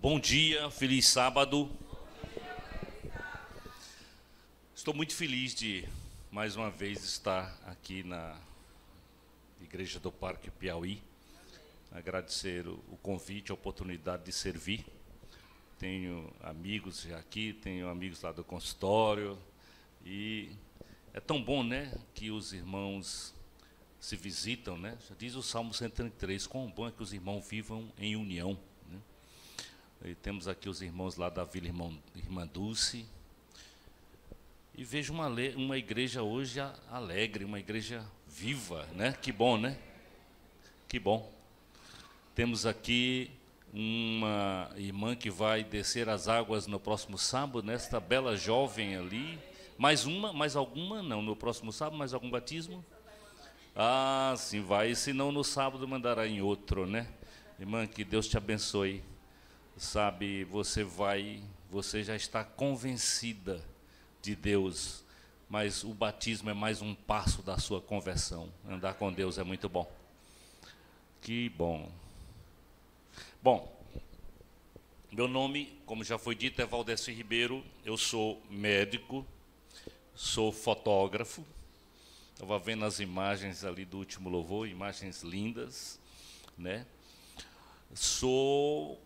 Bom dia, feliz sábado. Estou muito feliz de mais uma vez estar aqui na Igreja do Parque Piauí. Agradecer o convite, a oportunidade de servir. Tenho amigos aqui, tenho amigos lá do consultório e é tão bom, né, que os irmãos se visitam, né? Já diz o Salmo 133, quão bom é que os irmãos vivam em união, né? E temos aqui os irmãos lá da Vila Irmã Dulce. E vejo uma igreja hoje alegre, uma igreja viva, né? Que bom, né? Que bom. Temos aqui uma irmã que vai descer as águas no próximo sábado, né? Esta bela jovem ali. Mais alguma? Não, no próximo sábado, mais algum batismo? Ah, sim, vai. Se não, no sábado mandará em outro, né? Irmã, que Deus te abençoe. Sabe, você já está convencida de Deus, mas o batismo é mais um passo da sua conversão. Andar com Deus é muito bom. Que bom. Bom, meu nome, como já foi dito, é Valdeci Ribeiro. Eu sou médico, sou fotógrafo. Estava vendo as imagens ali do último louvor, imagens lindas, né?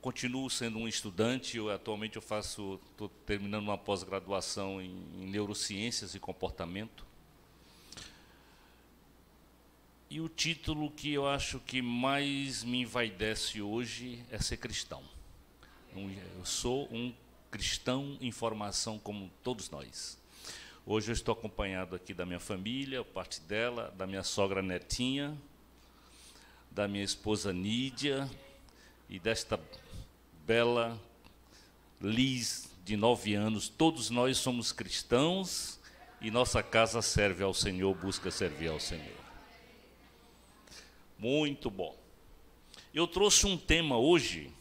Continuo sendo um estudante. Atualmente estou terminando uma pós-graduação em neurociências e comportamento. E o título que eu acho que mais me envaidece hoje é ser cristão. Eu sou um cristão em formação como todos nós. Hoje eu estou acompanhado aqui da minha família, parte dela, da minha sogra Netinha, da minha esposa Nídia, e desta bela Liz, de 9 anos. Todos nós somos cristãos e nossa casa serve ao Senhor, busca servir ao Senhor. Muito bom. Eu trouxe um tema hoje,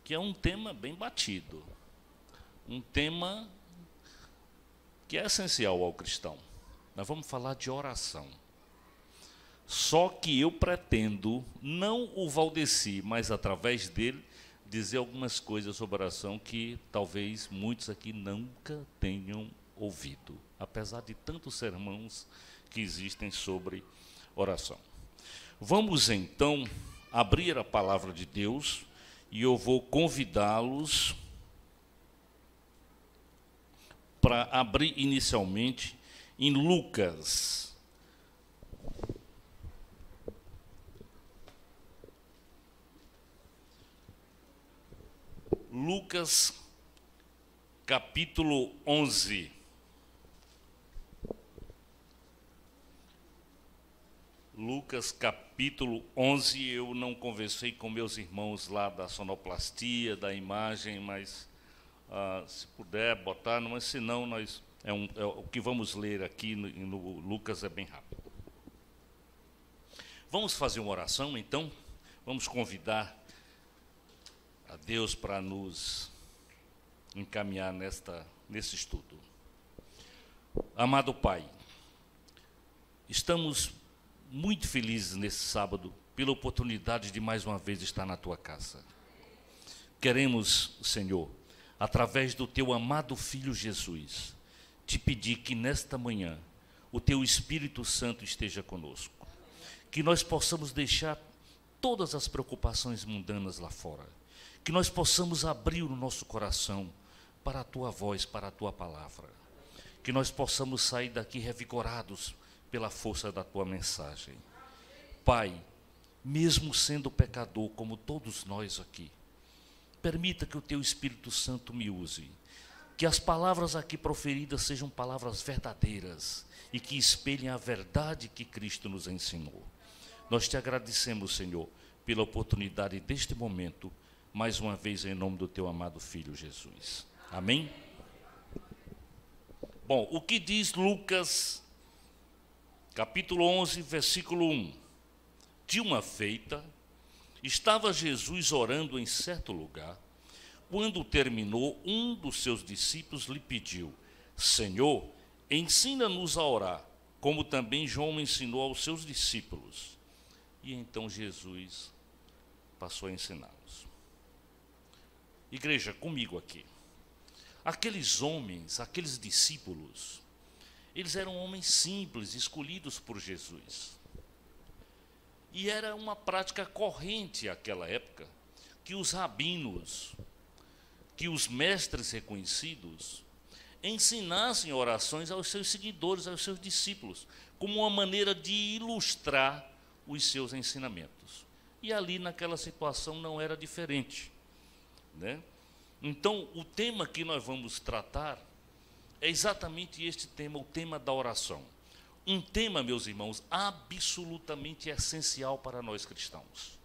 que é um tema bem batido. Um tema que é essencial ao cristão. Nós vamos falar de oração. Só que eu pretendo, não o Valdeci, mas através dele, dizer algumas coisas sobre oração que talvez muitos aqui nunca tenham ouvido, apesar de tantos sermões que existem sobre oração. Vamos então abrir a palavra de Deus e eu vou convidá-los para abrir inicialmente em Lucas. Lucas, capítulo 11. Lucas, capítulo 11. Eu não conversei com meus irmãos lá da sonoplastia, da imagem, mas se puder botar, mas senão o que vamos ler aqui no Lucas é bem rápido. Vamos fazer uma oração, então? Vamos convidar a Deus para nos encaminhar nesse estudo. Amado Pai, estamos muito felizes nesse sábado pela oportunidade de mais uma vez estar na Tua casa. Queremos, Senhor, através do Teu amado Filho Jesus, te pedir que nesta manhã o Teu Espírito Santo esteja conosco, que nós possamos deixar todas as preocupações mundanas lá fora, que nós possamos abrir o nosso coração para a Tua voz, para a Tua palavra, que nós possamos sair daqui revigorados pela força da Tua mensagem. Pai, mesmo sendo pecador como todos nós aqui, permita que o Teu Espírito Santo me use, que as palavras aqui proferidas sejam palavras verdadeiras e que espelhem a verdade que Cristo nos ensinou. Nós Te agradecemos, Senhor, pela oportunidade deste momento, mais uma vez em nome do Teu amado Filho Jesus. Amém? Bom, o que diz Lucas, capítulo 11, versículo 1? De uma feita, estava Jesus orando em certo lugar. Quando terminou, um dos seus discípulos lhe pediu: Senhor, ensina-nos a orar, como também João ensinou aos seus discípulos. E então Jesus passou a ensiná-los. Igreja, comigo aqui. Aqueles homens, aqueles discípulos, eles eram homens simples, escolhidos por Jesus. E era uma prática corrente naquela época, que os rabinos, que os mestres reconhecidos, ensinassem orações aos seus seguidores, aos seus discípulos, como uma maneira de ilustrar os seus ensinamentos. E ali naquela situação não era diferente, né? Então, o tema que nós vamos tratar é exatamente este tema, o tema da oração. Um tema, meus irmãos, absolutamente essencial para nós cristãos.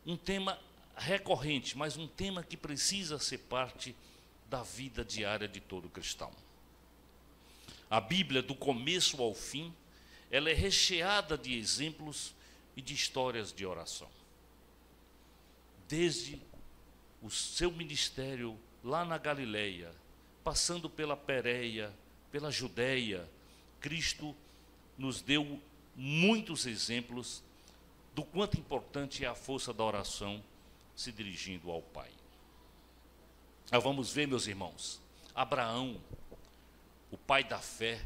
Um tema recorrente, mas um tema que precisa ser parte da vida diária de todo cristão. A Bíblia, do começo ao fim, ela é recheada de exemplos e de histórias de oração. Desde o seu ministério lá na Galileia, passando pela Pérea, pela Judeia, Cristo nos deu muitos exemplos do quanto importante é a força da oração se dirigindo ao Pai. Nós vamos ver, meus irmãos, Abraão, o pai da fé,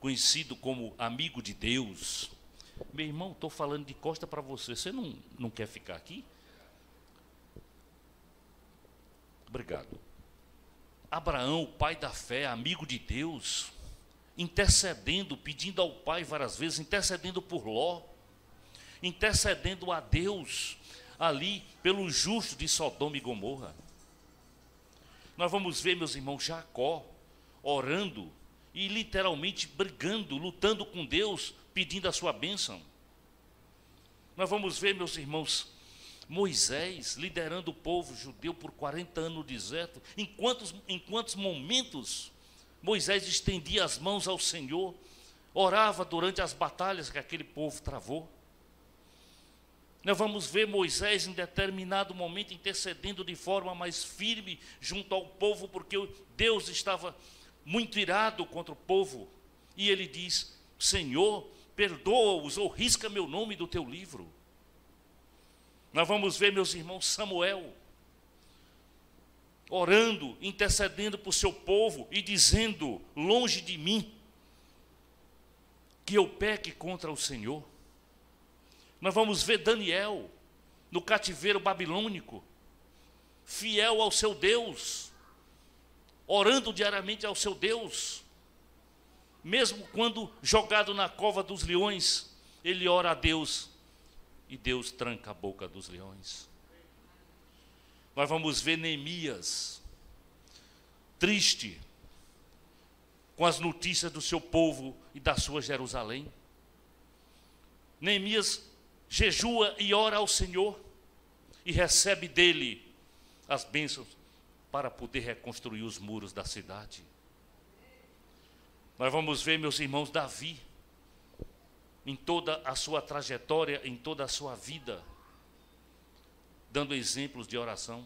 conhecido como amigo de Deus. Meu irmão, estou falando de costa para você, você não quer ficar aqui? Obrigado. Abraão, o pai da fé, amigo de Deus, intercedendo, pedindo ao Pai várias vezes, intercedendo por Ló, intercedendo a Deus ali pelos justos de Sodoma e Gomorra. Nós vamos ver, meus irmãos, Jacó orando e literalmente brigando, lutando com Deus, pedindo a sua bênção. Nós vamos ver, meus irmãos, Moisés liderando o povo judeu por 40 anos no deserto. Em quantos momentos Moisés estendia as mãos ao Senhor, orava durante as batalhas que aquele povo travou. Nós vamos ver Moisés em determinado momento intercedendo de forma mais firme junto ao povo, porque Deus estava muito irado contra o povo. E ele diz: Senhor, perdoa-os ou risca meu nome do teu livro. Nós vamos ver, meus irmãos, Samuel orando, intercedendo por seu povo e dizendo: longe de mim que eu peque contra o Senhor. Nós vamos ver Daniel no cativeiro babilônico, fiel ao seu Deus, orando diariamente ao seu Deus. Mesmo quando jogado na cova dos leões, ele ora a Deus e Deus tranca a boca dos leões. Nós vamos ver Neemias triste com as notícias do seu povo e da sua Jerusalém. Neemias jejua e ora ao Senhor e recebe dele as bênçãos para poder reconstruir os muros da cidade. Nós vamos ver, meus irmãos, Davi, em toda a sua trajetória, em toda a sua vida, dando exemplos de oração.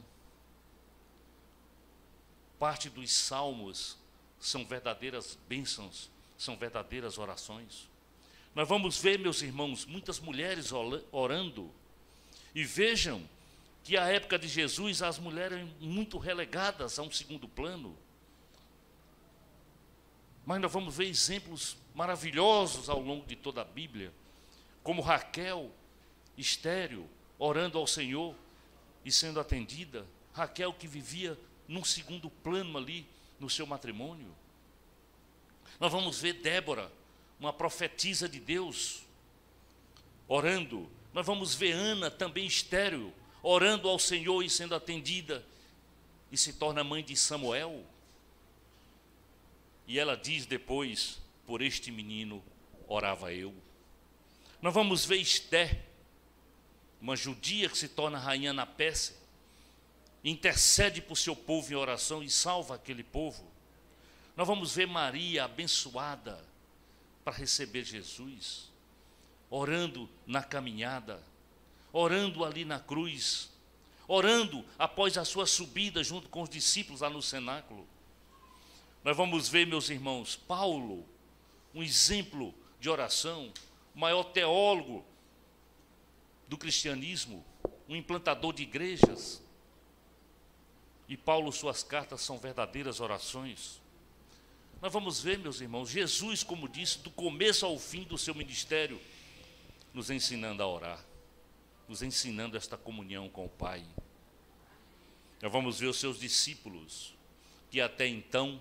Parte dos salmos são verdadeiras bênçãos, são verdadeiras orações. Nós vamos ver, meus irmãos, muitas mulheres orando. E vejam que a época de Jesus as mulheres eram muito relegadas a um segundo plano. Mas nós vamos ver exemplos maravilhosos ao longo de toda a Bíblia, como Raquel, estéril, orando ao Senhor e sendo atendida. Raquel que vivia num segundo plano ali no seu matrimônio. Nós vamos ver Débora, uma profetisa de Deus, orando. Nós vamos ver Ana, também estéril, orando ao Senhor e sendo atendida, e se torna mãe de Samuel. E ela diz depois: por este menino orava eu. Nós vamos ver Esté, uma judia que se torna rainha na Pérsia, intercede por seu povo em oração e salva aquele povo. Nós vamos ver Maria abençoada para receber Jesus, orando na caminhada, orando ali na cruz, orando após a sua subida junto com os discípulos lá no cenáculo. Nós vamos ver, meus irmãos, Paulo, um exemplo de oração, o maior teólogo do cristianismo, um implantador de igrejas. E Paulo, suas cartas são verdadeiras orações. Nós vamos ver, meus irmãos, Jesus, como disse, do começo ao fim do seu ministério, nos ensinando a orar, nos ensinando esta comunhão com o Pai. Nós vamos ver os seus discípulos, que até então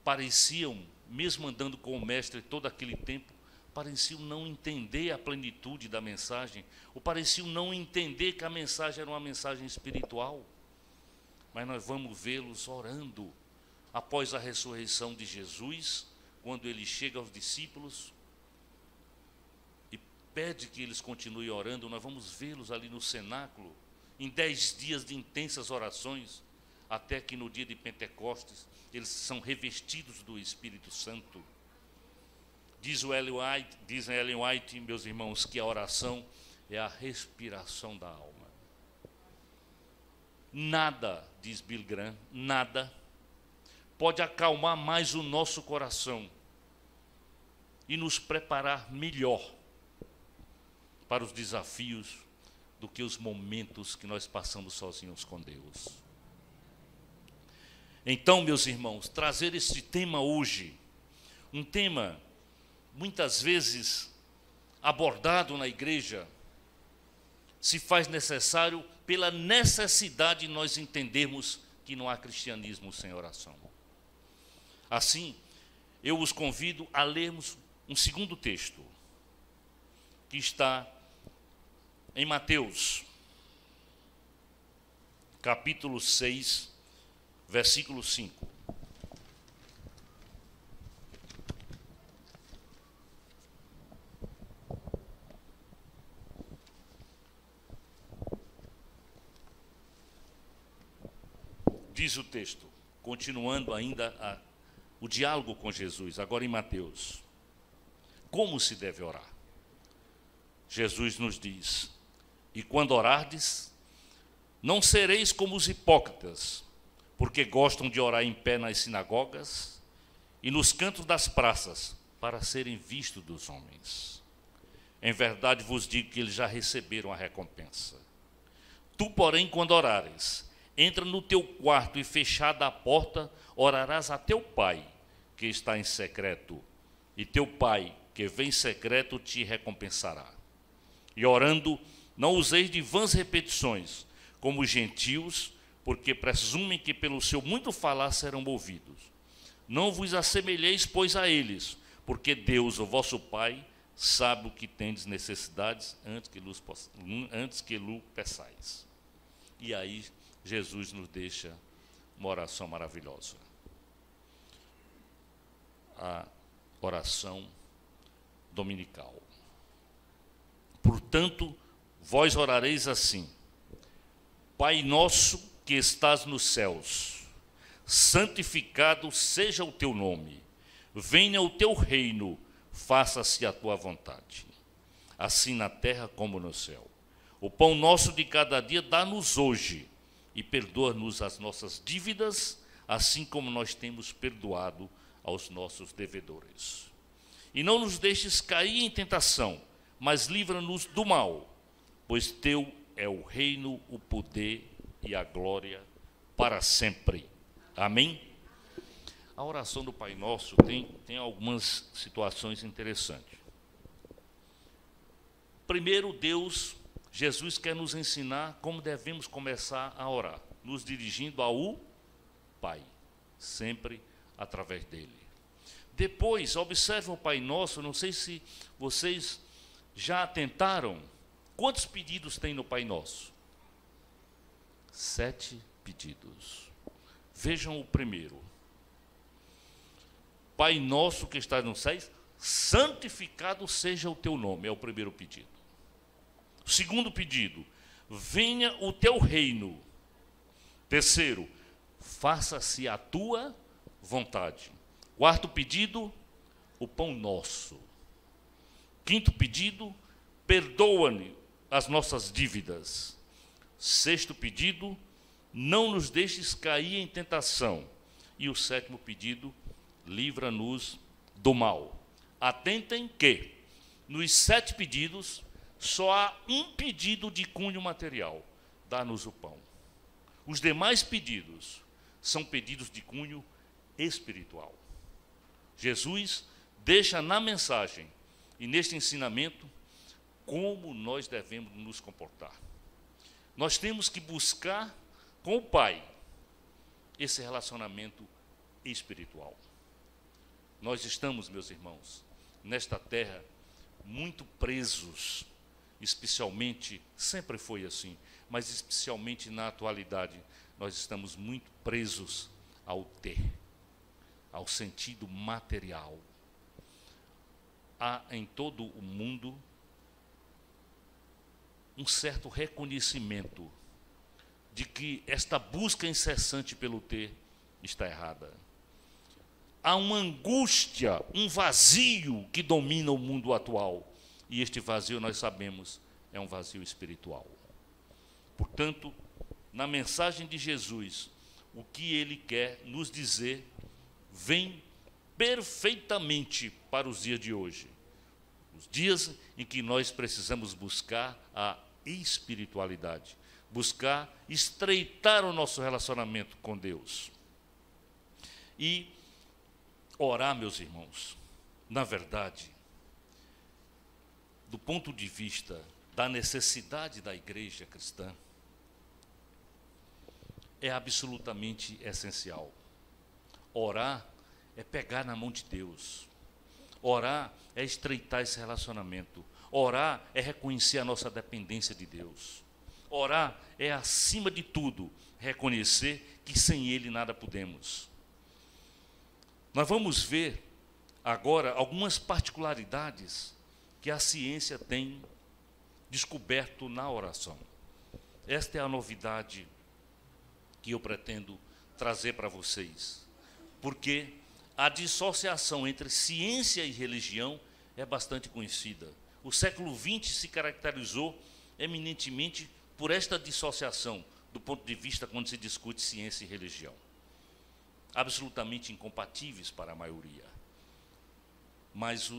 pareciam, mesmo andando com o Mestre todo aquele tempo, pareciam não entender a plenitude da mensagem, ou pareciam não entender que a mensagem era uma mensagem espiritual. Mas nós vamos vê-los orando após a ressurreição de Jesus, quando ele chega aos discípulos e pede que eles continuem orando. Nós vamos vê-los ali no cenáculo, em 10 dias de intensas orações, até que no dia de Pentecostes eles são revestidos do Espírito Santo. Diz Ellen White, meus irmãos, que a oração é a respiração da alma. Nada, diz Bill Graham, nada pode acalmar mais o nosso coração e nos preparar melhor para os desafios do que os momentos que nós passamos sozinhos com Deus. Então, meus irmãos, trazer este tema hoje, um tema muitas vezes abordado na igreja, se faz necessário pela necessidade de nós entendermos que não há cristianismo sem oração. Assim, eu os convido a lermos um segundo texto, que está em Mateus, capítulo 6, versículo 5. Diz o texto, continuando ainda o diálogo com Jesus, agora em Mateus. Como se deve orar? Jesus nos diz: e quando orardes, não sereis como os hipócritas, porque gostam de orar em pé nas sinagogas e nos cantos das praças, para serem vistos dos homens. Em verdade vos digo que eles já receberam a recompensa. Tu, porém, quando orares, entra no teu quarto e, fechada a porta, orarás a teu Pai, que está em secreto, e teu Pai, que vem em secreto, te recompensará. E orando, não useis de vãs repetições, como os gentios, porque presumem que pelo seu muito falar serão ouvidos. Não vos assemelheis, pois, a eles, porque Deus, o vosso Pai, sabe o que tendes necessidades antes que lhe peçais. E aí Jesus nos deixa uma oração maravilhosa. A oração dominical. Portanto, vós orareis assim: Pai nosso que estás nos céus, santificado seja o teu nome, venha o teu reino, faça-se a tua vontade, assim na terra como no céu. O pão nosso de cada dia dá-nos hoje, e perdoa-nos as nossas dívidas, assim como nós temos perdoado aos nossos devedores. E não nos deixes cair em tentação, mas livra-nos do mal, pois teu é o reino, o poder e a glória para sempre. Amém? A oração do Pai Nosso tem algumas situações interessantes. Primeiro, Jesus quer nos ensinar como devemos começar a orar, nos dirigindo ao Pai, sempre através dele. Depois, observe o Pai Nosso, não sei se vocês já atentaram, quantos pedidos tem no Pai Nosso? 7 pedidos. Vejam o primeiro. Pai nosso que estás nos céus, santificado seja o teu nome, é o primeiro pedido. Segundo pedido, venha o teu reino. Terceiro, faça-se a tua vontade. Quarto pedido, o pão nosso. Quinto pedido, perdoa-nos as nossas dívidas. Sexto pedido, não nos deixes cair em tentação. E o sétimo pedido, livra-nos do mal. Atentem que, nos 7 pedidos, só há um pedido de cunho material: dá-nos o pão. Os demais pedidos são pedidos de cunho espiritual. Jesus deixa na mensagem e neste ensinamento como nós devemos nos comportar. Nós temos que buscar com o Pai esse relacionamento espiritual. Nós estamos, meus irmãos, nesta terra muito presos, especialmente, sempre foi assim, mas especialmente na atualidade, nós estamos muito presos ao ter, ao sentido material. Há em todo o mundo um certo reconhecimento de que esta busca incessante pelo ter está errada. Há uma angústia, um vazio que domina o mundo atual. E este vazio, nós sabemos, é um vazio espiritual. Portanto, na mensagem de Jesus, o que ele quer nos dizer vem perfeitamente para os dias de hoje. Os dias em que nós precisamos buscar a espiritualidade, buscar estreitar o nosso relacionamento com Deus. E orar, meus irmãos, na verdade, do ponto de vista da necessidade da igreja cristã, é absolutamente essencial. Orar é pegar na mão de Deus. Orar é estreitar esse relacionamento. Orar é reconhecer a nossa dependência de Deus. Orar é, acima de tudo, reconhecer que sem Ele nada podemos. Nós vamos ver agora algumas particularidades que a ciência tem descoberto na oração. Esta é a novidade que eu pretendo trazer para vocês, porque a dissociação entre ciência e religião é bastante conhecida. O século XX se caracterizou eminentemente por esta dissociação do ponto de vista quando se discute ciência e religião. Absolutamente incompatíveis para a maioria. Mas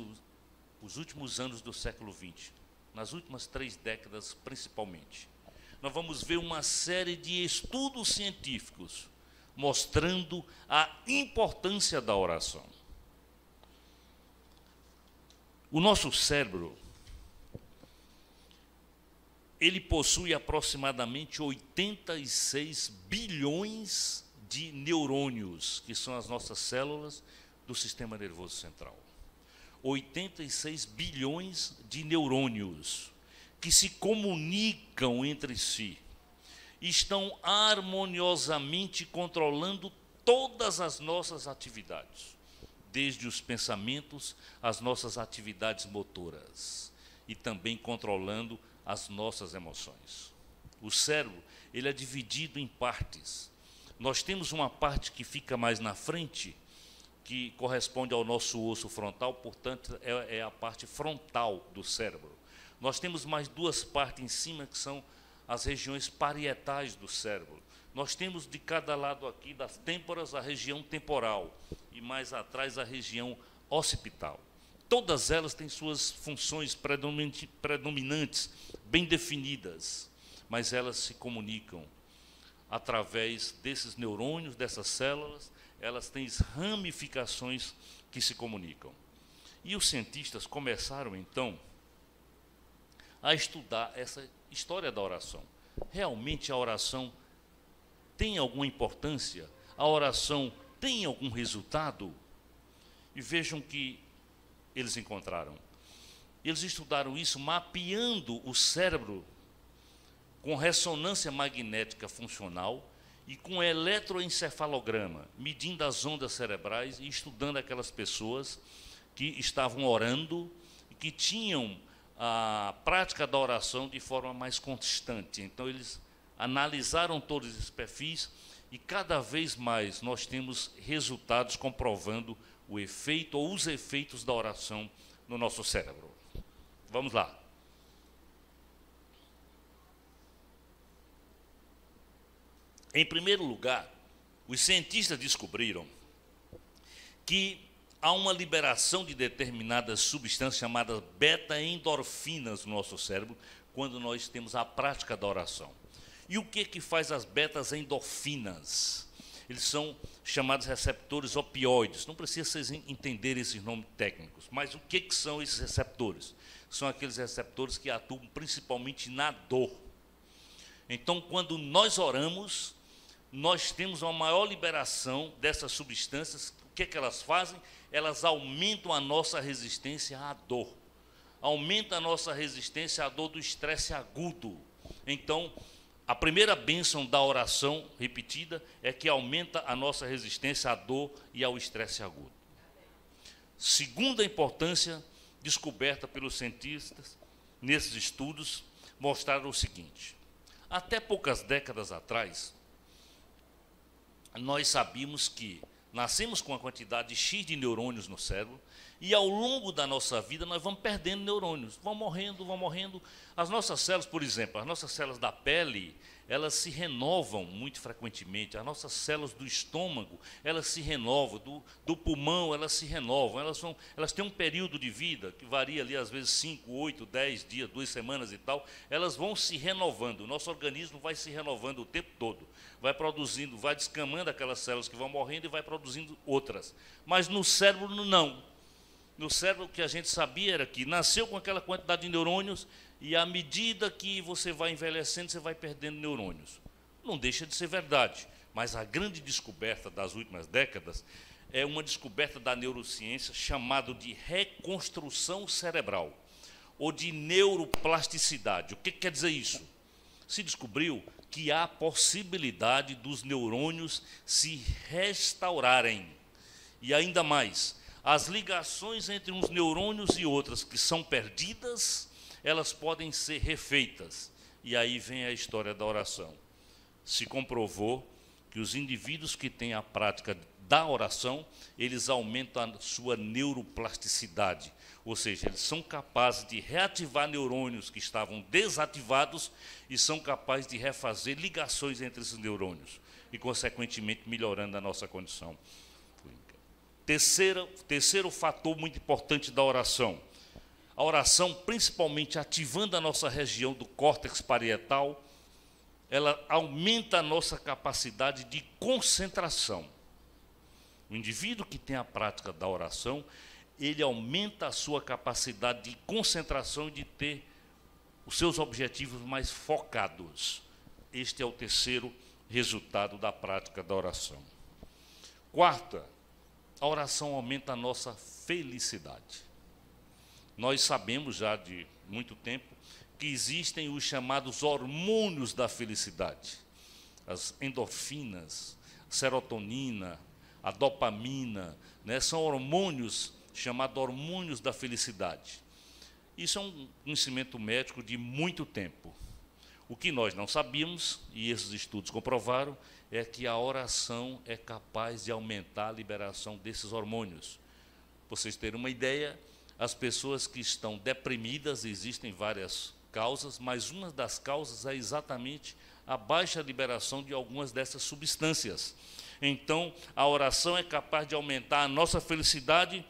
os últimos anos do século XX, nas últimas 3 décadas principalmente, nós vamos ver uma série de estudos científicos mostrando a importância da oração. O nosso cérebro, ele possui aproximadamente 86 bilhões de neurônios, que são as nossas células do sistema nervoso central. 86 bilhões de neurônios que se comunicam entre si, estão harmoniosamente controlando todas as nossas atividades, desde os pensamentos às nossas atividades motoras, e também controlando as nossas emoções. O cérebro, ele é dividido em partes. Nós temos uma parte que fica mais na frente, que corresponde ao nosso osso frontal, portanto, é a parte frontal do cérebro. Nós temos mais 2 partes em cima, que são as regiões parietais do cérebro. Nós temos de cada lado aqui das têmporas a região temporal e mais atrás a região occipital. Todas elas têm suas funções predominantes, bem definidas, mas elas se comunicam através desses neurônios, dessas células. Elas têm ramificações que se comunicam. E os cientistas começaram, então, a estudar essa história da oração. Realmente a oração tem alguma importância? A oração tem algum resultado? E vejam que eles encontraram. Eles estudaram isso mapeando o cérebro com ressonância magnética funcional e com eletroencefalograma, medindo as ondas cerebrais e estudando aquelas pessoas que estavam orando e que tinham a prática da oração de forma mais constante. Então, eles analisaram todos esses perfis e cada vez mais nós temos resultados comprovando o efeito ou os efeitos da oração no nosso cérebro. Vamos lá. Em primeiro lugar, os cientistas descobriram que há uma liberação de determinadas substâncias chamadas beta-endorfinas no nosso cérebro quando nós temos a prática da oração. E o que faz as betas-endorfinas? Eles são chamados receptores opioides. Não precisa vocês entenderem esses nomes técnicos, mas o que são esses receptores? São aqueles receptores que atuam principalmente na dor. Então, quando nós oramos, nós temos uma maior liberação dessas substâncias. O que elas fazem? Elas aumentam a nossa resistência à dor. Aumenta a nossa resistência à dor do estresse agudo. Então, a primeira bênção da oração repetida é que aumenta a nossa resistência à dor e ao estresse agudo. Segunda importância descoberta pelos cientistas nesses estudos mostraram o seguinte: até poucas décadas atrás, nós sabíamos que nascemos com uma quantidade X de neurônios no cérebro e ao longo da nossa vida nós vamos perdendo neurônios, vão morrendo. As nossas células, por exemplo, as nossas células da pele, elas se renovam muito frequentemente. As nossas células do estômago, elas se renovam, do pulmão, elas se renovam. Elas têm um período de vida que varia ali, às vezes, 5, 8, 10 dias, 2 semanas e tal. Elas vão se renovando. O nosso organismo vai se renovando o tempo todo. Vai produzindo, vai descamando aquelas células que vão morrendo e vai produzindo outras. Mas no cérebro, não. No cérebro, o que a gente sabia era que nasceu com aquela quantidade de neurônios e, à medida que você vai envelhecendo, você vai perdendo neurônios. Não deixa de ser verdade, mas a grande descoberta das últimas décadas é uma descoberta da neurociência chamada de reconstrução cerebral, ou de neuroplasticidade. O que quer dizer isso? Se descobriu que há possibilidade dos neurônios se restaurarem. E ainda mais, as ligações entre uns neurônios e outras que são perdidas, elas podem ser refeitas. E aí vem a história da oração. Se comprovou que os indivíduos que têm a prática da oração, eles aumentam a sua neuroplasticidade. Ou seja, eles são capazes de reativar neurônios que estavam desativados e são capazes de refazer ligações entre esses neurônios e, consequentemente, melhorando a nossa condição. Terceiro fator muito importante da oração. A oração, principalmente ativando a nossa região do córtex parietal, ela aumenta a nossa capacidade de concentração. O indivíduo que tem a prática da oração, ele aumenta a sua capacidade de concentração e de ter os seus objetivos mais focados. Este é o terceiro resultado da prática da oração. Quarta, a oração aumenta a nossa felicidade. Nós sabemos já de muito tempo que existem os chamados hormônios da felicidade. As endorfinas, serotonina, a dopamina, né, são hormônios chamados hormônios da felicidade. Isso é um conhecimento médico de muito tempo. O que nós não sabíamos, e esses estudos comprovaram, é que a oração é capaz de aumentar a liberação desses hormônios. Para vocês terem uma ideia, as pessoas que estão deprimidas, existem várias causas, mas uma das causas é exatamente a baixa liberação de algumas dessas substâncias. Então, a oração é capaz de aumentar a nossa felicidade,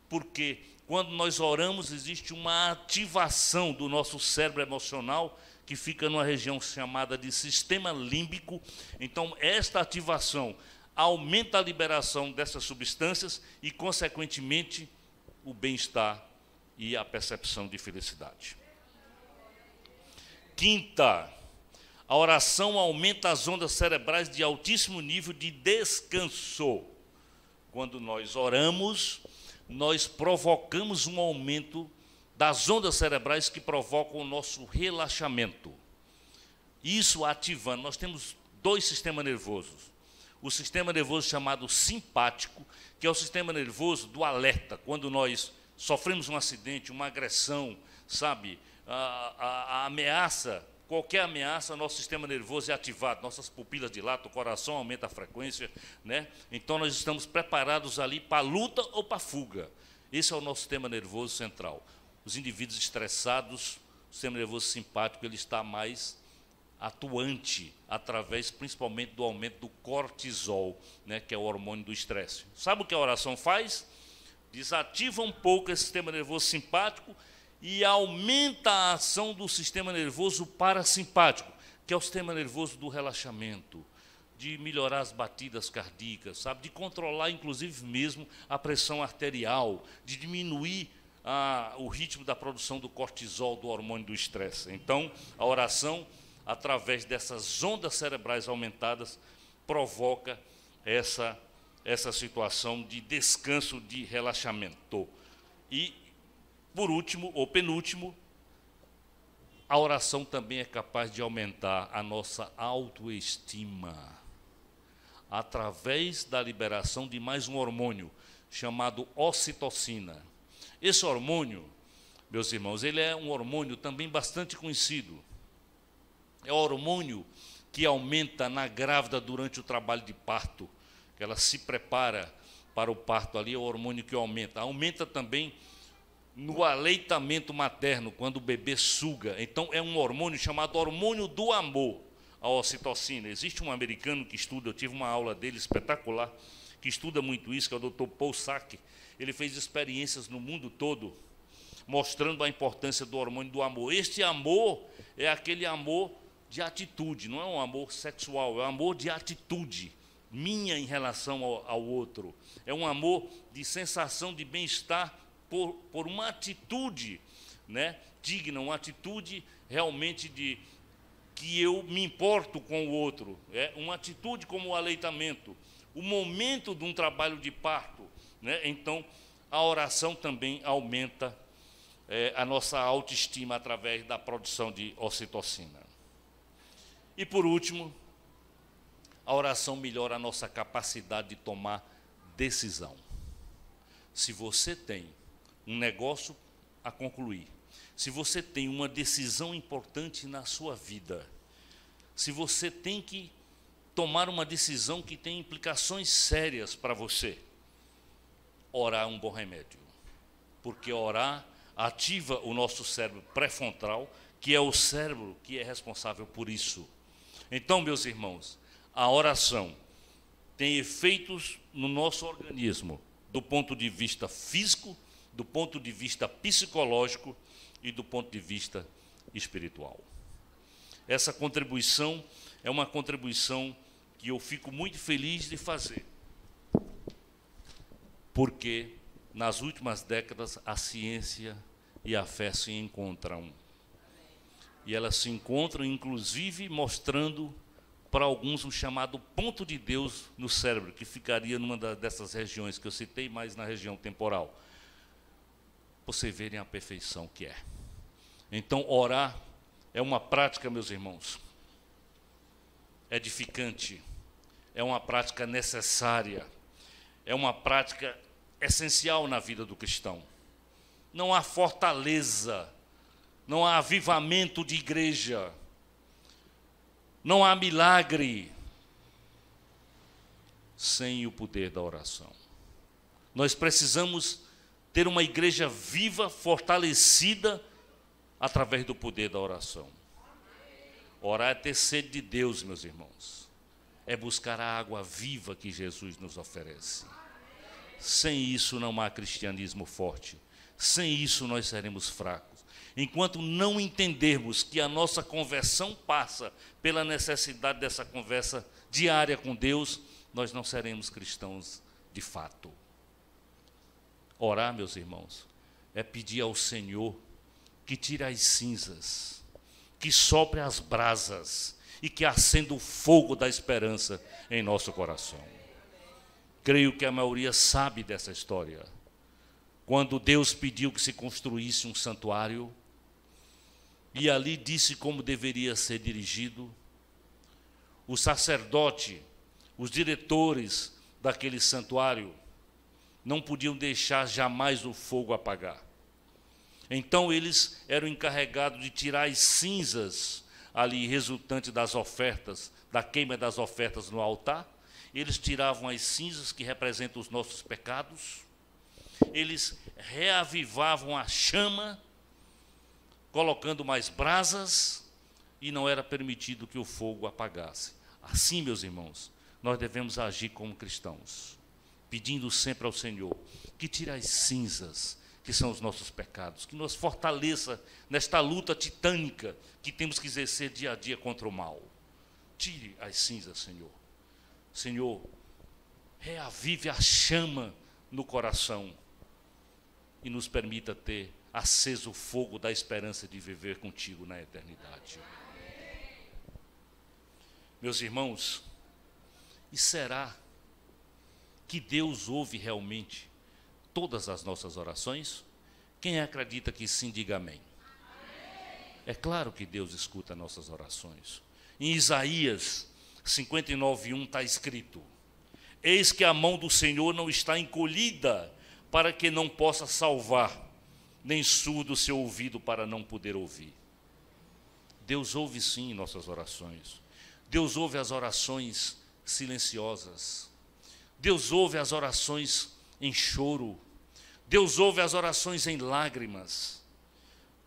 porque quando nós oramos, existe uma ativação do nosso cérebro emocional, que fica numa região chamada de sistema límbico. Então, esta ativação aumenta a liberação dessas substâncias e, consequentemente, o bem-estar e a percepção de felicidade. Quinta, a oração aumenta as ondas cerebrais de altíssimo nível de descanso. Quando nós oramos, nós provocamos um aumento das ondas cerebrais que provocam o nosso relaxamento. Isso ativando, nós temos dois sistemas nervosos. O sistema nervoso chamado simpático, que é o sistema nervoso do alerta, quando nós sofremos um acidente, uma agressão, sabe, a ameaça, qualquer ameaça, nosso sistema nervoso é ativado, nossas pupilas dilatam, o coração aumenta a frequência, né? Então nós estamos preparados ali para a luta ou para a fuga. Esse é o nosso sistema nervoso central. Os indivíduos estressados, o sistema nervoso simpático, ele está mais atuante, através principalmente do aumento do cortisol, né, que é o hormônio do estresse. Sabe o que a oração faz? Desativa um pouco esse sistema nervoso simpático e aumenta a ação do sistema nervoso parasimpático, que é o sistema nervoso do relaxamento, de melhorar as batidas cardíacas, sabe? De controlar, inclusive, mesmo a pressão arterial, de diminuir o ritmo da produção do cortisol, do hormônio do estresse. Então, a oração, através dessas ondas cerebrais aumentadas, provoca essa situação de descanso, de relaxamento. E, por último, ou penúltimo, a oração também é capaz de aumentar a nossa autoestima, através da liberação de mais um hormônio, chamado ocitocina. Esse hormônio, meus irmãos, ele é um hormônio também bastante conhecido. É o hormônio que aumenta na grávida durante o trabalho de parto, que ela se prepara para o parto ali, é o hormônio que aumenta. Aumenta também no aleitamento materno, quando o bebê suga. Então, é um hormônio chamado hormônio do amor, a ocitocina. Existe um americano que estuda, eu tive uma aula dele espetacular, que estuda muito isso, que é o Dr. Paul Sack. Ele fez experiências no mundo todo, mostrando a importância do hormônio do amor. Este amor é aquele amor de atitude, não é um amor sexual, é um amor de atitude minha em relação ao outro. É um amor de sensação de bem-estar por uma atitude, né, digna, uma atitude realmente de que eu me importo com o outro. É uma atitude como o aleitamento, o momento de um trabalho de parto, né? Então, a oração também aumenta a nossa autoestima através da produção de ocitocina. E, por último, a oração melhora a nossa capacidade de tomar decisão. Se você tem um negócio a concluir, se você tem uma decisão importante na sua vida, se você tem que tomar uma decisão que tem implicações sérias para você, orar é um bom remédio. Porque orar ativa o nosso cérebro pré-frontal, que é o cérebro que é responsável por isso. Então, meus irmãos, a oração tem efeitos no nosso organismo, do ponto de vista físico, do ponto de vista psicológico e do ponto de vista espiritual. Essa contribuição é uma contribuição que eu fico muito feliz de fazer, porque nas últimas décadas a ciência e a fé se encontram. E elas se encontram, inclusive, mostrando para alguns um chamado ponto de Deus no cérebro, que ficaria numa dessas regiões que eu citei, mais na região temporal. Vocês verem a perfeição que é. Então, orar é uma prática, meus irmãos, edificante, é uma prática necessária, é uma prática essencial na vida do cristão. Não há fortaleza, não há avivamento de igreja, não há milagre sem o poder da oração. Nós precisamos ter uma igreja viva, fortalecida, através do poder da oração. Orar é ter sede de Deus, meus irmãos. É buscar a água viva que Jesus nos oferece. Sem isso não há cristianismo forte. Sem isso nós seremos fracos. Enquanto não entendermos que a nossa conversão passa pela necessidade dessa conversa diária com Deus, nós não seremos cristãos de fato. Orar, meus irmãos, é pedir ao Senhor que tire as cinzas, que sopre as brasas e que acenda o fogo da esperança em nosso coração. Creio que a maioria sabe dessa história. Quando Deus pediu que se construísse um santuário, e ali disse como deveria ser dirigido, o sacerdote, os diretores daquele santuário, não podiam deixar jamais o fogo apagar. Então eles eram encarregados de tirar as cinzas ali resultantes das ofertas, da queima das ofertas no altar. Eles tiravam as cinzas que representam os nossos pecados. Eles reavivavam a chama, colocando mais brasas, e não era permitido que o fogo apagasse. Assim, meus irmãos, nós devemos agir como cristãos, pedindo sempre ao Senhor que tire as cinzas, que são os nossos pecados, que nos fortaleça nesta luta titânica que temos que exercer dia a dia contra o mal. Tire as cinzas, Senhor. Senhor, reavive a chama no coração e nos permita ter aceso o fogo da esperança de viver contigo na eternidade. Meus irmãos, e será que Deus ouve realmente todas as nossas orações? Quem acredita que sim, diga amém. É claro que Deus escuta nossas orações. Em Isaías 59:1 está escrito: eis que a mão do Senhor não está encolhida para que não possa salvar, nem surdo o seu ouvido para não poder ouvir. Deus ouve sim nossas orações. Deus ouve as orações silenciosas. Deus ouve as orações em choro. Deus ouve as orações em lágrimas.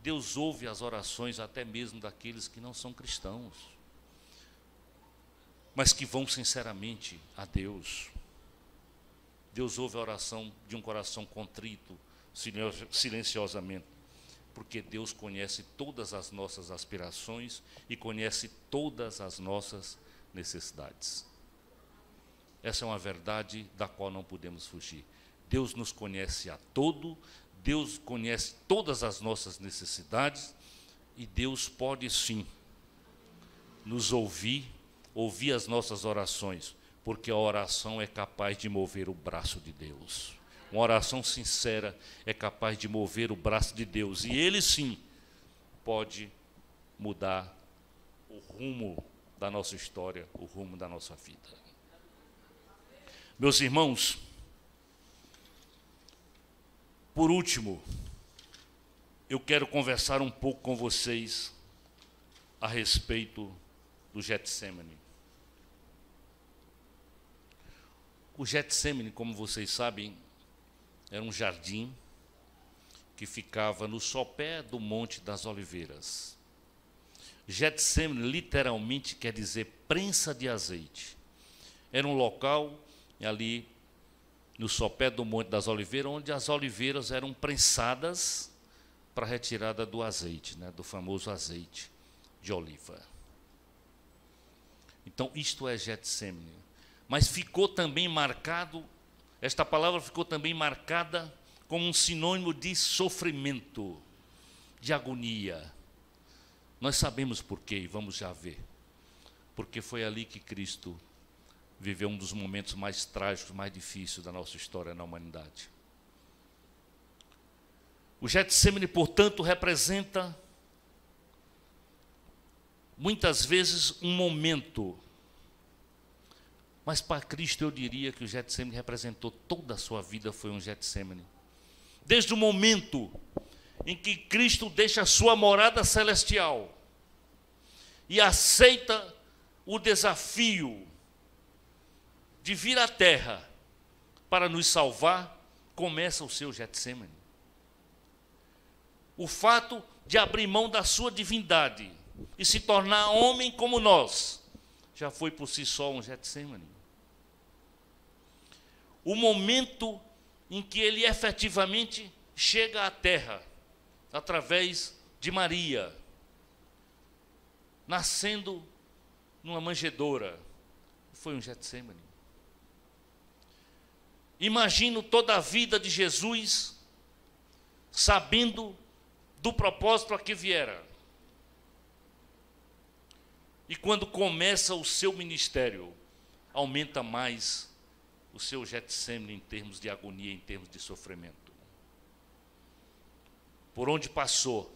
Deus ouve as orações até mesmo daqueles que não são cristãos, mas que vão sinceramente a Deus. Deus ouve a oração de um coração contrito, silenciosamente, porque Deus conhece todas as nossas aspirações e conhece todas as nossas necessidades. Essa é uma verdade da qual não podemos fugir. Deus nos conhece a todo, Deus conhece todas as nossas necessidades e Deus pode sim nos ouvir as nossas orações, porque a oração é capaz de mover o braço de Deus. Uma oração sincera é capaz de mover o braço de Deus. E Ele sim pode mudar o rumo da nossa história, o rumo da nossa vida. Meus irmãos, por último, eu quero conversar um pouco com vocês a respeito do Getsemane. O Getsemane, como vocês sabem, era um jardim que ficava no sopé do Monte das Oliveiras. Getsemane literalmente quer dizer prensa de azeite. Era um local ali no sopé do Monte das Oliveiras, onde as oliveiras eram prensadas para a retirada do azeite, né, do famoso azeite de oliva. Então, isto é Getsemane. Mas ficou também marcado, esta palavra ficou também marcada como um sinônimo de sofrimento, de agonia. Nós sabemos por quê, e vamos já ver. Porque foi ali que Cristo viveu um dos momentos mais trágicos, mais difíceis da nossa história na humanidade. O Getsemane, portanto, representa muitas vezes um momento, mas para Cristo eu diria que o Getsemane representou toda a sua vida, foi um Getsemane. Desde o momento em que Cristo deixa a sua morada celestial e aceita o desafio de vir à terra para nos salvar, começa o seu Getsemane. O fato de abrir mão da sua divindade e se tornar homem como nós, já foi por si só um Getsemane. O momento em que ele efetivamente chega à terra, através de Maria, nascendo numa manjedoura, foi um Getsemane. Imagino toda a vida de Jesus, sabendo do propósito a que viera. E quando começa o seu ministério, aumenta mais o seu Getsemane em termos de agonia, em termos de sofrimento. Por onde passou,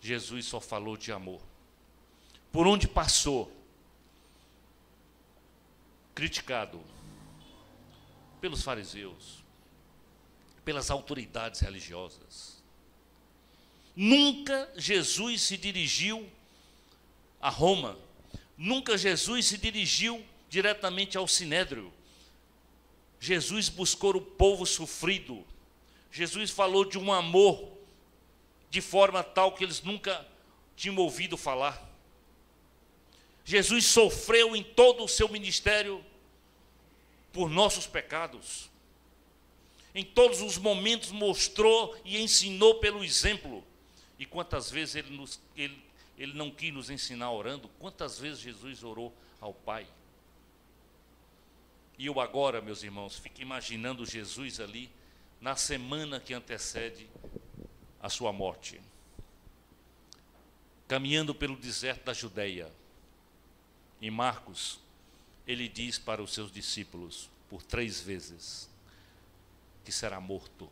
Jesus só falou de amor. Por onde passou, criticado pelos fariseus, pelas autoridades religiosas. Nunca Jesus se dirigiu a Roma, nunca Jesus se dirigiu diretamente ao Sinédrio. Jesus buscou o povo sofrido. Jesus falou de um amor de forma tal que eles nunca tinham ouvido falar. Jesus sofreu em todo o seu ministério por nossos pecados. Em todos os momentos mostrou e ensinou pelo exemplo. E quantas vezes ele não quis nos ensinar orando, quantas vezes Jesus orou ao Pai. E eu agora, meus irmãos, fico imaginando Jesus ali, na semana que antecede a sua morte, caminhando pelo deserto da Judeia. Em Marcos, ele diz para os seus discípulos, por 3 vezes, que será morto,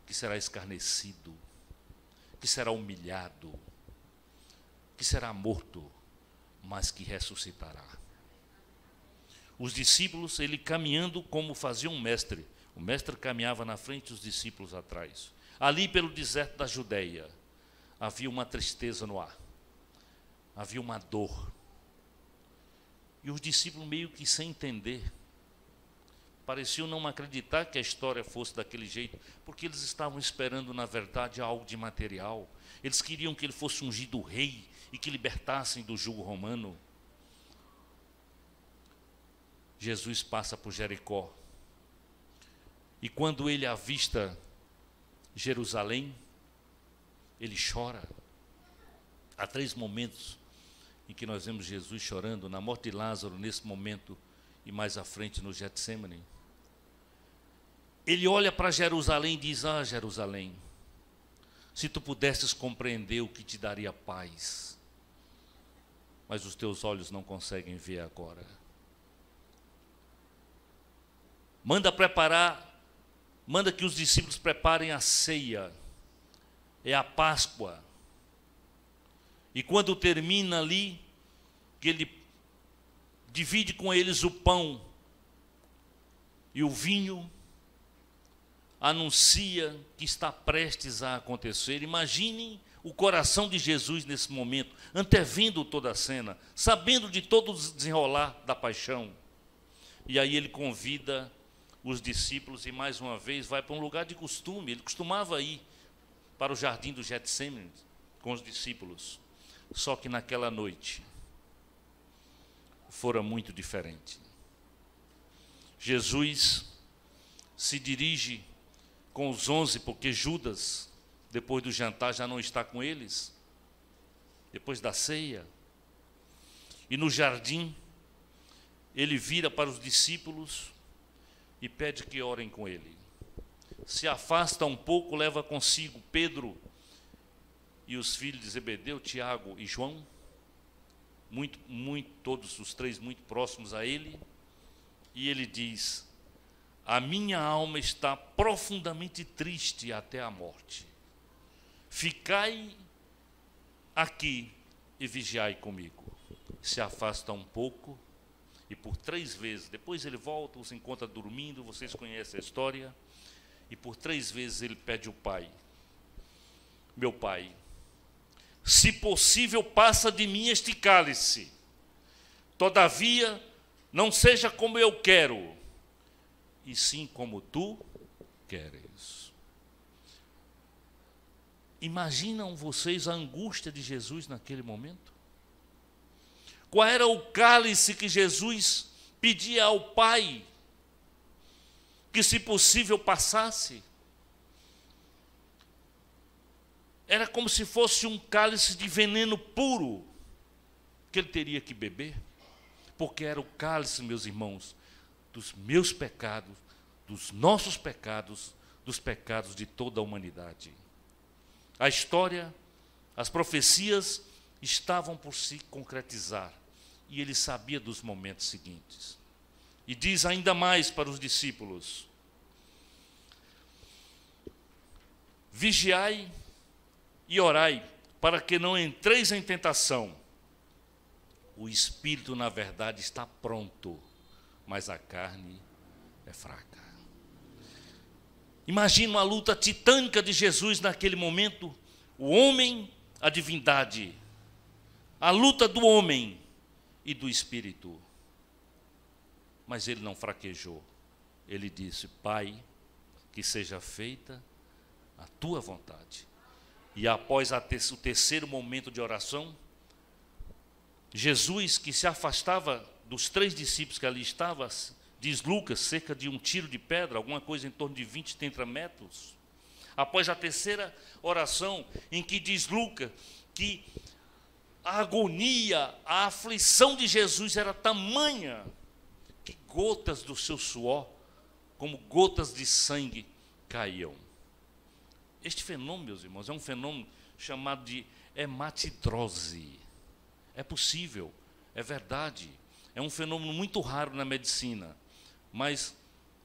que será escarnecido, que será humilhado, que será morto, mas que ressuscitará. Os discípulos, ele caminhando como fazia um mestre. O mestre caminhava na frente e os discípulos atrás. Ali pelo deserto da Judeia, havia uma tristeza no ar. Havia uma dor. E os discípulos meio que sem entender. Pareciam não acreditar que a história fosse daquele jeito, porque eles estavam esperando, na verdade, algo de material. Eles queriam que ele fosse ungido rei e que libertassem do jugo romano. Jesus passa por Jericó. E quando ele avista Jerusalém, ele chora. Há 3 momentos em que nós vemos Jesus chorando: na morte de Lázaro, nesse momento, e mais à frente no Getsêmani. Ele olha para Jerusalém e diz: ah, Jerusalém, se tu pudesses compreender o que te daria paz, mas os teus olhos não conseguem ver agora. Manda que os discípulos preparem a ceia, é a Páscoa. E quando termina ali, que ele divide com eles o pão e o vinho, anuncia que está prestes a acontecer. Imaginem o coração de Jesus nesse momento, antevendo toda a cena, sabendo de todo o desenrolar da paixão. E aí ele convida os discípulos e mais uma vez vai para um lugar de costume. Ele costumava ir para o jardim do Getsêmani com os discípulos. Só que naquela noite fora muito diferente. Jesus se dirige com os 11, porque Judas, depois do jantar, já não está com eles, depois da ceia. E no jardim, ele vira para os discípulos e pede que orem com ele. Se afasta um pouco, leva consigo Pedro e os filhos de Zebedeu, Tiago e João, todos os 3 muito próximos a ele, e ele diz: a minha alma está profundamente triste até a morte. Ficai aqui e vigiai comigo. Se afasta um pouco e por 3 vezes, depois ele volta, os encontra dormindo, vocês conhecem a história, e por 3 vezes ele pede ao Pai: meu Pai, se possível, passa de mim este cálice, todavia não seja como eu quero, e sim como tu queres. Imaginam vocês a angústia de Jesus naquele momento? Qual era o cálice que Jesus pedia ao Pai que, se possível, passasse? Era como se fosse um cálice de veneno puro que ele teria que beber, porque era o cálice, meus irmãos, dos meus pecados, dos nossos pecados, dos pecados de toda a humanidade. A história, as profecias estavam por se concretizar, e ele sabia dos momentos seguintes. E diz ainda mais para os discípulos: vigiai e orai, para que não entreis em tentação. O espírito, na verdade, está pronto, mas a carne é fraca. Imagina a luta titânica de Jesus naquele momento. O homem, a divindade. A luta do homem e do espírito. Mas ele não fraquejou. Ele disse: Pai, que seja feita a tua vontade. E após o terceiro momento de oração, Jesus, que se afastava dos 3 discípulos que ali estavam, diz Lucas, cerca de um tiro de pedra, alguma coisa em torno de 20, 30 metros. Após a terceira oração, em que diz Lucas que a agonia, a aflição de Jesus era tamanha que gotas do seu suor, como gotas de sangue, caíam. Este fenômeno, meus irmãos, é um fenômeno chamado de hematidrose. É possível, é verdade. É um fenômeno muito raro na medicina, mas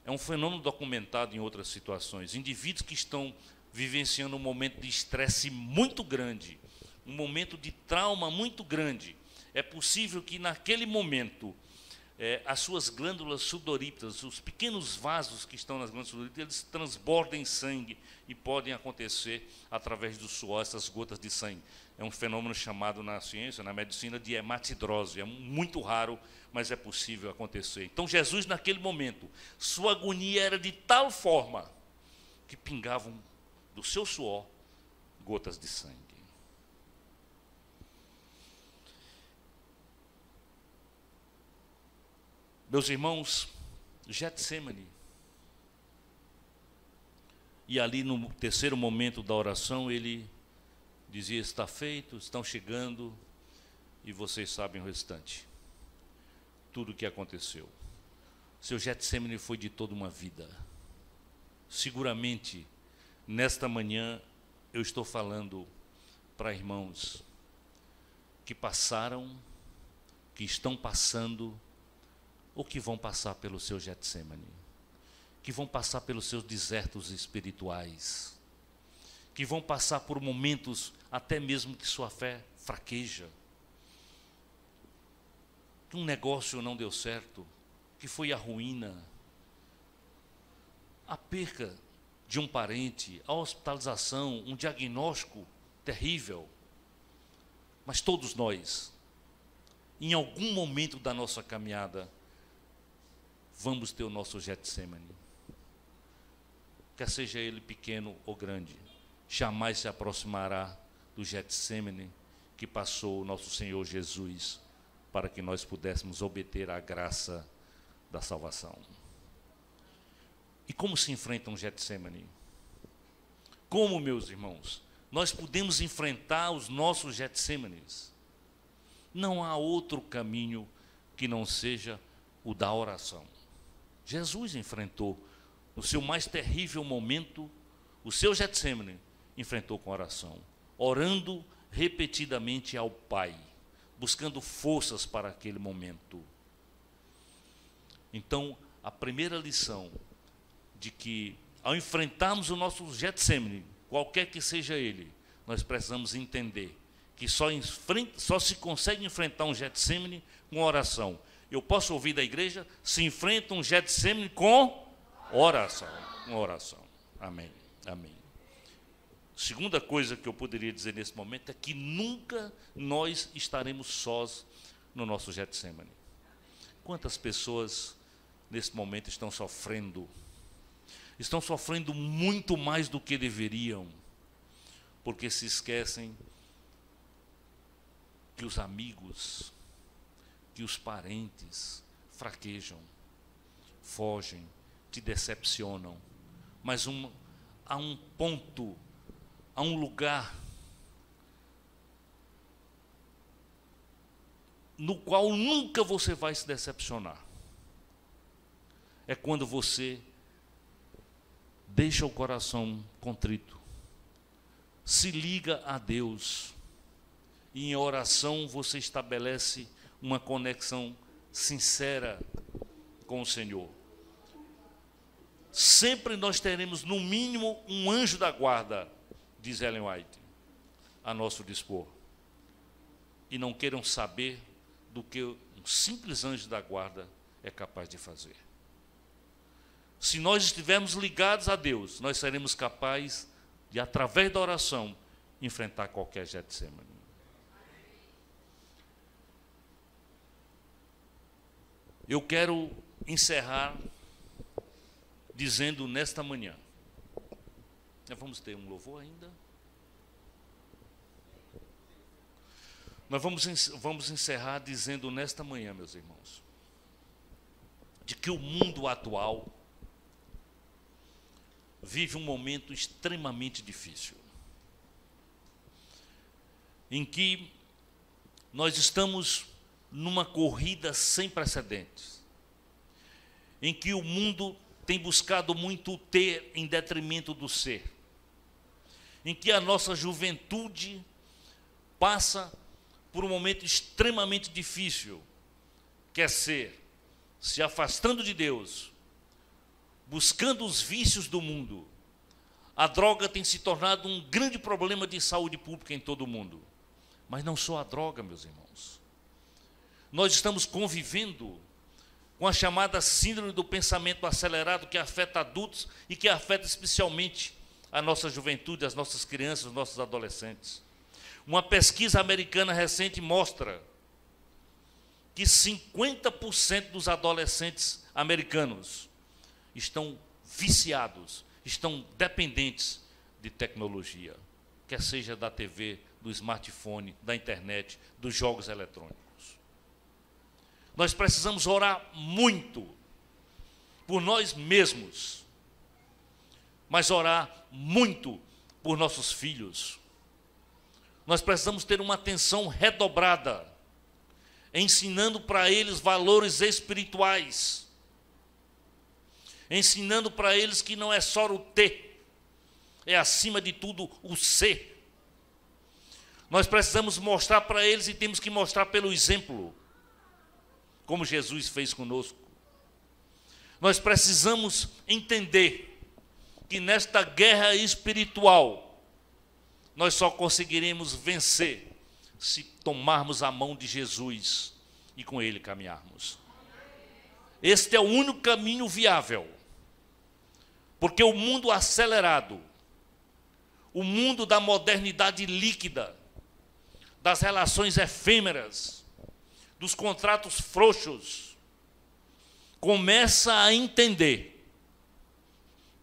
é um fenômeno documentado em outras situações. Indivíduos que estão vivenciando um momento de estresse muito grande, um momento de trauma muito grande, é possível que naquele momento as suas glândulas sudoríparas, os pequenos vasos que estão nas glândulas sudoríparas, eles transbordem sangue e podem acontecer através do suor, essas gotas de sangue. É um fenômeno chamado na ciência, na medicina, de hematidrose. É muito raro, mas é possível acontecer. Então Jesus, naquele momento, sua agonia era de tal forma que pingavam do seu suor gotas de sangue. Meus irmãos, Getsemane. E ali no terceiro momento da oração, ele dizia, está feito, estão chegando, e vocês sabem o restante. Tudo o que aconteceu. Seu Getsemane foi de toda uma vida. Seguramente, nesta manhã, eu estou falando para irmãos que passaram, que estão passando, ou que vão passar pelo seu Getsemane, que vão passar pelos seus desertos espirituais, que vão passar por momentos até mesmo que sua fé fraqueja, que um negócio não deu certo, que foi a ruína, a perca de um parente, a hospitalização, um diagnóstico terrível. Mas todos nós, em algum momento da nossa caminhada, vamos ter o nosso Getsemane. Quer seja ele pequeno ou grande, jamais se aproximará do Getsemane que passou o nosso Senhor Jesus para que nós pudéssemos obter a graça da salvação. E como se enfrenta um Getsemane? Como, meus irmãos, nós podemos enfrentar os nossos Getsemanes? Não há outro caminho que não seja o da oração. Jesus enfrentou, no seu mais terrível momento, o seu Getsemane, enfrentou com oração, orando repetidamente ao Pai, buscando forças para aquele momento. Então, a primeira lição de que, ao enfrentarmos o nosso Getsemane, qualquer que seja ele, nós precisamos entender que só se consegue enfrentar um Getsemane com oração. Eu posso ouvir da igreja, se enfrenta um Getsemane com oração. Com oração. Amém. Amém. Segunda coisa que eu poderia dizer nesse momento é que nunca nós estaremos sós no nosso Getsemane. Quantas pessoas nesse momento estão sofrendo? Estão sofrendo muito mais do que deveriam, porque se esquecem que os amigos, que os parentes fraquejam, fogem, te decepcionam. Mas há um ponto, há um lugar no qual nunca você vai se decepcionar. É quando você deixa o coração contrito, se liga a Deus, e em oração você estabelece uma conexão sincera com o Senhor. Sempre nós teremos, no mínimo, um anjo da guarda, diz Ellen White, a nosso dispor. E não queiram saber do que um simples anjo da guarda é capaz de fazer. Se nós estivermos ligados a Deus, nós seremos capazes de, através da oração, enfrentar qualquer Getsemane. Eu quero encerrar dizendo nesta manhã, vamos ter um louvor ainda? Nós vamos encerrar dizendo nesta manhã, meus irmãos, de que o mundo atual vive um momento extremamente difícil, em que nós estamos numa corrida sem precedentes, em que o mundo tem buscado muito o ter em detrimento do ser, em que a nossa juventude passa por um momento extremamente difícil, quer ser se afastando de Deus, buscando os vícios do mundo. A droga tem se tornado um grande problema de saúde pública em todo o mundo. Mas não só a droga, meus irmãos. Nós estamos convivendo com a chamada síndrome do pensamento acelerado, que afeta adultos e que afeta especialmente a nossa juventude, as nossas crianças, os nossos adolescentes. Uma pesquisa americana recente mostra que 50% dos adolescentes americanos estão viciados, estão dependentes de tecnologia, quer seja da TV, do smartphone, da internet, dos jogos eletrônicos. Nós precisamos orar muito por nós mesmos, mas orar muito por nossos filhos. Nós precisamos ter uma atenção redobrada, ensinando para eles valores espirituais, ensinando para eles que não é só o ter, é acima de tudo o ser. Nós precisamos mostrar para eles e temos que mostrar pelo exemplo, como Jesus fez conosco. Nós precisamos entender que nesta guerra espiritual, nós só conseguiremos vencer se tomarmos a mão de Jesus e com Ele caminharmos. Este é o único caminho viável, porque o mundo acelerado, o mundo da modernidade líquida, das relações efêmeras, dos contratos frouxos, começa a entender.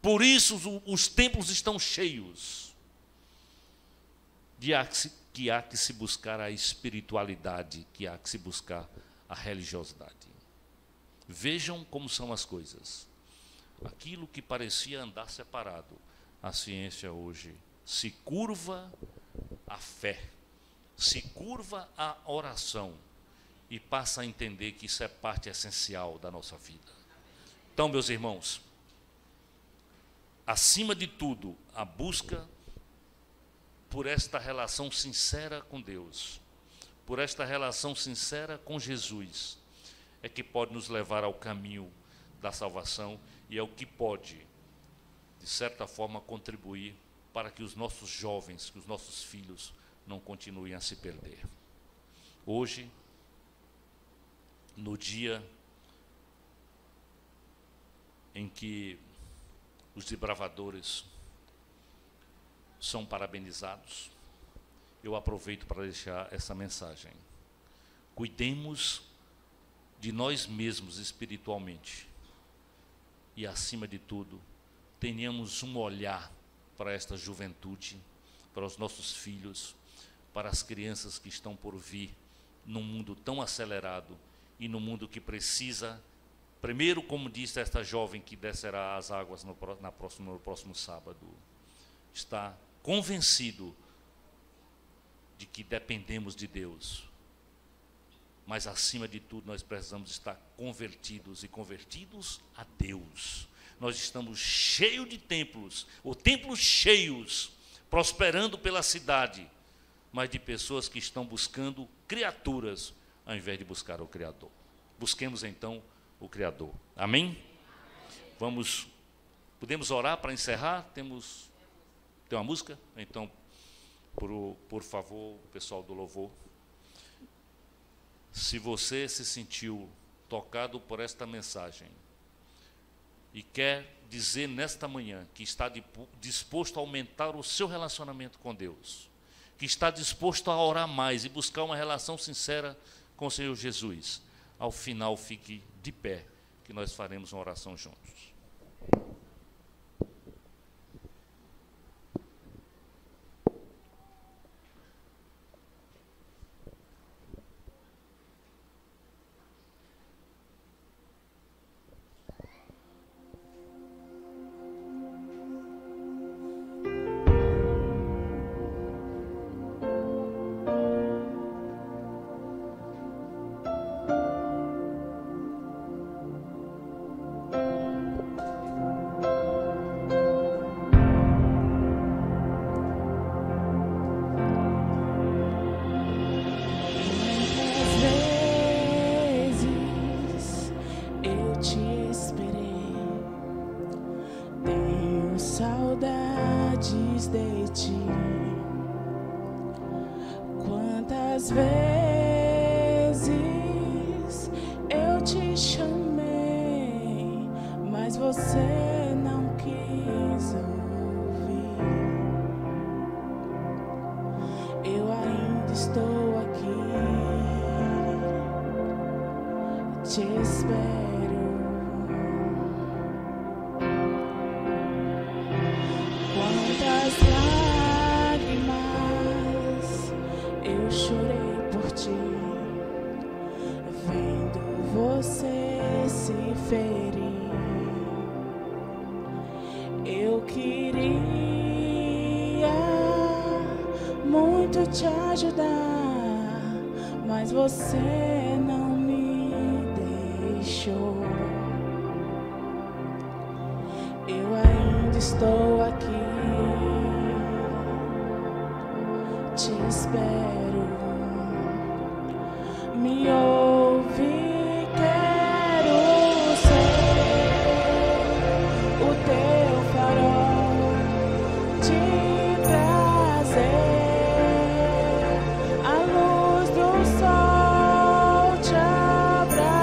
Por isso os templos estão cheios de que há que se buscar a espiritualidade, que há que se buscar a religiosidade. Vejam como são as coisas. Aquilo que parecia andar separado, a ciência hoje se curva à fé, se curva à oração e passa a entender que isso é parte essencial da nossa vida. Então, meus irmãos, acima de tudo, a busca por esta relação sincera com Deus, por esta relação sincera com Jesus, é que pode nos levar ao caminho da salvação e é o que pode, de certa forma, contribuir para que os nossos jovens, que os nossos filhos não continuem a se perder. Hoje, no dia em que os desbravadores são parabenizados, eu aproveito para deixar essa mensagem. Cuidemos de nós mesmos espiritualmente e, acima de tudo, tenhamos um olhar para esta juventude, para os nossos filhos, para as crianças que estão por vir num mundo tão acelerado e num mundo que precisa, primeiro, como disse esta jovem que descerá as águas no próximo sábado, está convencido de que dependemos de Deus, mas acima de tudo nós precisamos estar convertidos e convertidos a Deus. Nós estamos cheios de templos, ou templos cheios, prosperando pela cidade, mas de pessoas que estão buscando criaturas ao invés de buscar o Criador. Busquemos então o Criador. Amém? Podemos orar para encerrar? Tem uma música? Então, por favor, pessoal do louvor. Se você se sentiu tocado por esta mensagem e quer dizer nesta manhã que está disposto a aumentar o seu relacionamento com Deus, que está disposto a orar mais e buscar uma relação sincera com o Senhor Jesus, ao final fique de pé, que nós faremos uma oração juntos. saudades de ti. Quantas vezes eu te chamei, mas você não quis ouvir. Eu ainda estou aqui, te espero. Quantas lágrimas eu chorei por ti, vendo você se ferir. Eu queria muito te ajudar, mas você não me deixou. Eu ainda estou aqui, te espero. Me ouve, quero ser o teu farol, te trazer a luz do sol, te abraçar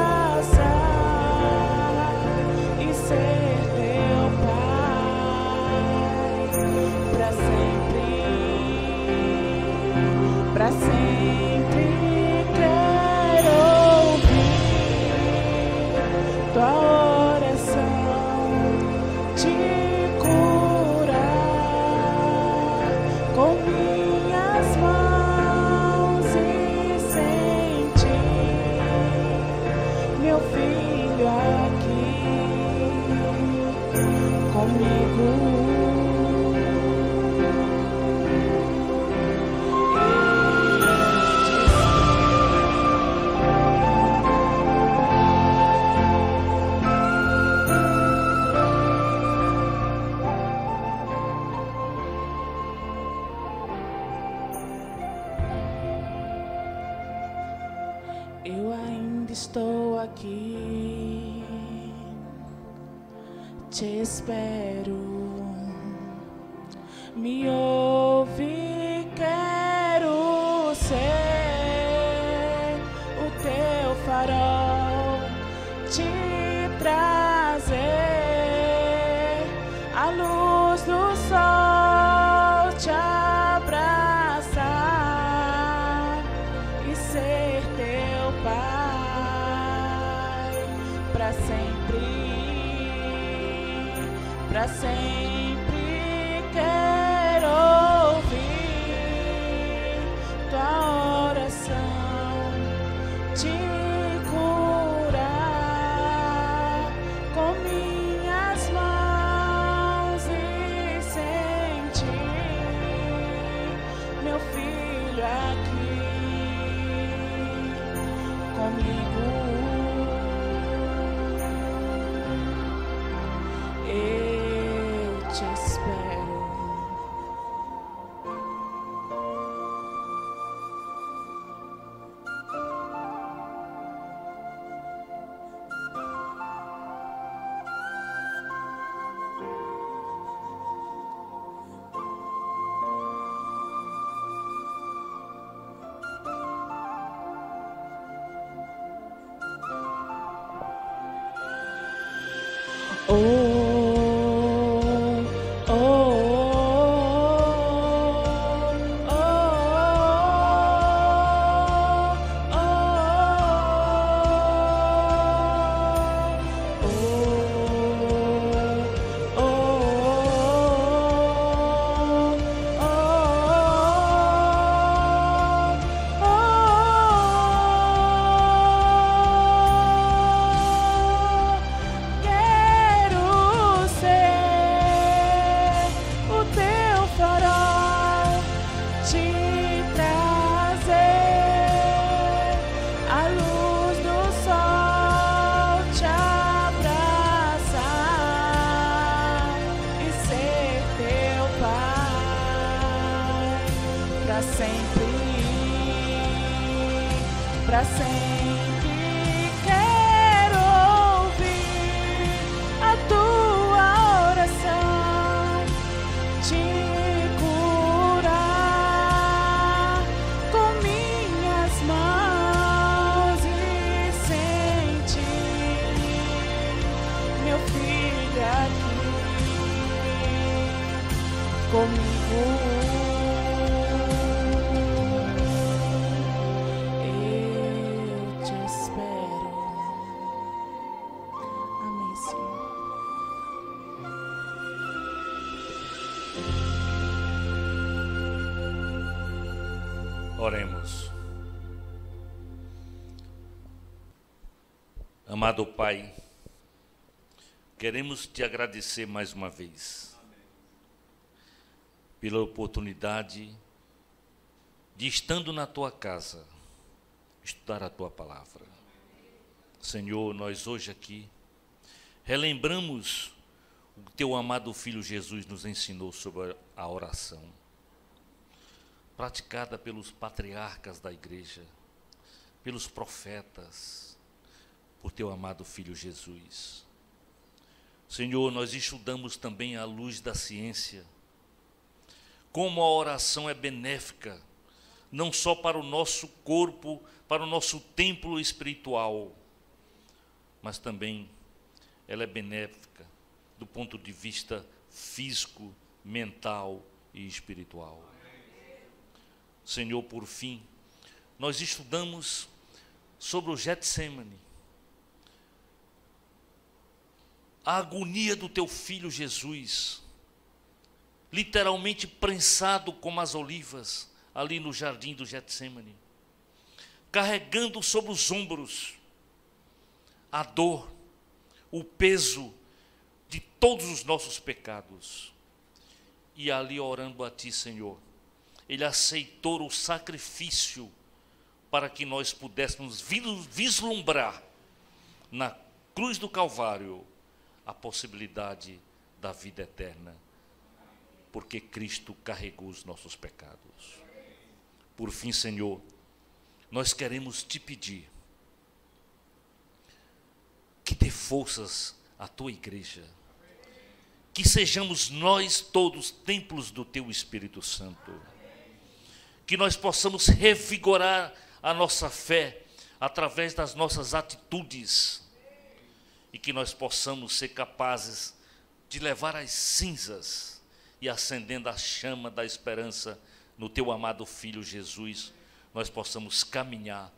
e ser teu pai para sempre, para sempre. Quero ouvir tua oração, te curar com minhas mãos e sentir meu filho aqui comigo. Eu ainda estou aqui, te espero. Me ouve, quero ser o teu farol, te trazer a luz do sol, te abraçar e ser teu pai para sempre, para sempre. Quero ouvir tua oração, te curar com minhas mãos e sentir meu filho aqui comigo. Eu te espero. Oh, oh, oh, para sempre. Quero ouvir a tua oração, comigo. Eu te espero. Amém, Senhor. Oremos. Amado Pai, queremos te agradecer mais uma vez pela oportunidade de, estando na tua casa, estudar a tua palavra. Senhor, nós hoje aqui relembramos o que teu amado Filho Jesus nos ensinou sobre a oração, praticada pelos patriarcas da igreja, pelos profetas, por teu amado Filho Jesus. Senhor, nós estudamos também à luz da ciência, como a oração é benéfica, não só para o nosso corpo, para o nosso templo espiritual, mas também ela é benéfica do ponto de vista físico, mental e espiritual. Senhor, por fim, nós estudamos sobre o Getsemane, a agonia do teu Filho Jesus, literalmente prensado como as olivas, ali no jardim do Getsemane, carregando sobre os ombros a dor, o peso de todos os nossos pecados. E ali orando a ti, Senhor, ele aceitou o sacrifício para que nós pudéssemos vislumbrar na cruz do Calvário a possibilidade da vida eterna, porque Cristo carregou os nossos pecados. Por fim, Senhor, nós queremos te pedir que dê forças à tua igreja, que sejamos nós todos templos do teu Espírito Santo, que nós possamos revigorar a nossa fé através das nossas atitudes, e que nós possamos ser capazes de levar as cinzas e acendendo a chama da esperança no teu amado Filho Jesus, nós possamos caminhar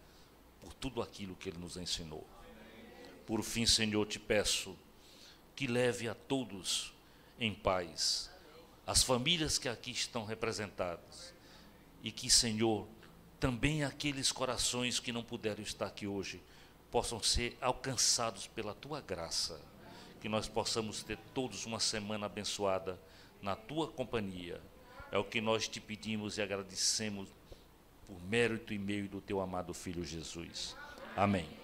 por tudo aquilo que ele nos ensinou. Por fim, Senhor, te peço que leve a todos em paz, as famílias que aqui estão representadas, e que, Senhor, também aqueles corações que não puderam estar aqui hoje possam ser alcançados pela tua graça, que nós possamos ter todos uma semana abençoada na tua companhia. É o que nós te pedimos e agradecemos por mérito e meio do teu amado Filho Jesus. Amém.